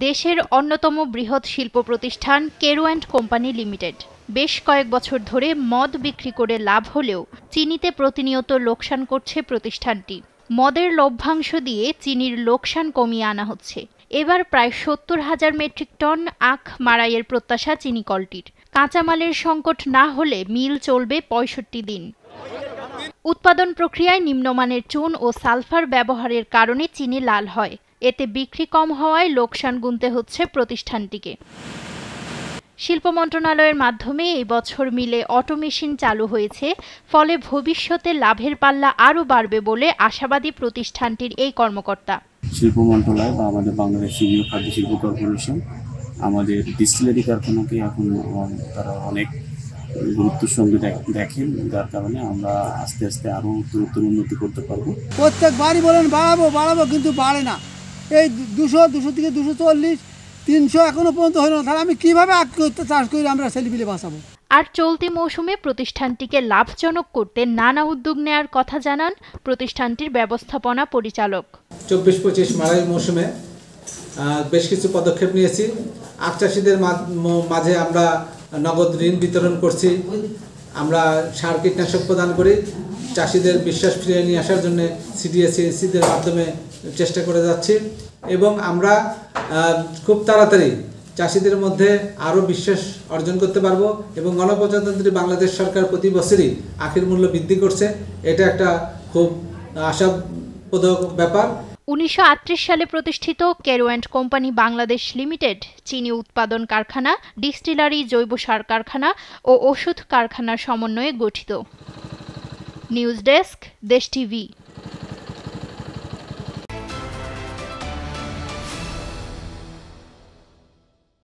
দেশের অন্যতম বৃহৎ শিল্প প্রতিষ্ঠান কেরু অ্যান্ড কোম্পানি লিমিটেড বেশ কয়েক বছর ধরে মদ বিক্রি করে লাভ হলেও চিনিতে প্রতিনিয়ত লোকসান করছে প্রতিষ্ঠানটি। মদের লভ্যাংশ দিয়ে চিনির লোকসান কমিয়ে আনা হচ্ছে। এবার প্রায় ৭০,০০০ মেট্রিক টন আখ মাড়াইয়ের প্রত্যাশা চিনি কলটির। কাঁচামালের সংকট না হলে মিল চলবে ৬৫ দিন। উৎপাদন প্রক্রিয়ায় নিম্নমানের চুন ও সালফার ব্যবহারের কারণে চিনি লাল হয়। এতে বিক্রি কম হওয়ায় লোকসান গুনতে হচ্ছে প্রতিষ্ঠানটিকে। শিল্প মন্ত্রণালয়ের মাধ্যমে এই বছর মিলে অটো মেশিন চালু হয়েছে, ফলে ভবিষ্যতে লাভের পাল্লা আরও বাড়বে বলে আশাবাদী প্রতিষ্ঠানটির এই কর্মকর্তা। শিল্প মন্ত্রণালয় বা আমাদের বাংলাদেশ শিল্প খাদ্য শিল্প কর্পোরেশন আমাদের ডিস্টিলারি কারখানাকে এখন তারা অনেক গুরুত্বের সঙ্গে দেখেন, যার কারণে আমরা আস্তে আস্তে আরও উন্নতি করতে পারবো। প্রত্যেকবারই বলেন বাড়াবো কিন্তু বাড়ে না। এই 200 থেকে 240, 300 এখনো পর্যন্ত হলো না। তাহলে আমি কিভাবে চাষ করে আমরা ছেলেপিলে বাঁচাবো? আর চলতি মৌসুমে প্রতিষ্ঠানটিকে লাভজনক করতে নানা উদ্যোগ নেওয়ার কথা জানান প্রতিষ্ঠানটির ব্যবস্থাপনা পরিচালক। 24-25 মাড়াই মৌসুমে বেশ কিছু পদক্ষেপ নিয়েছি। আখ চাষিদের মাঝে আমরা নগদ ঋণ বিতরণ করছি, আমরা সার কীটনাশক প্রদান করি। চাষিদের বিশ্বাস ফিরিয়ে নিয়ে আসার জন্য সিডিএসিদের মাধ্যমে চেষ্টা করে যাচ্ছি এবং আমরা খুব তাড়াতাড়ি চাষিদের মধ্যে আরও বিশ্বাস অর্জন করতে পারবো এবং গণপ্রজাতন্ত্রী বাংলাদেশ সরকার প্রতি বছরই আখের মূল্য বৃদ্ধি করছে। এটা একটা খুব আশাপ্রদ ব্যাপার। ১৯৩৮ সালে প্রতিষ্ঠিত Carew and company Bangladesh limited চিনি উৎপাদন কারখানা, ডিস্টিলারি, জৈব সার কারখানা ও ওষুধ কারখানার সমন্বয়ে গঠিত। নিউজ ডেস্ক, দেশ টিভি।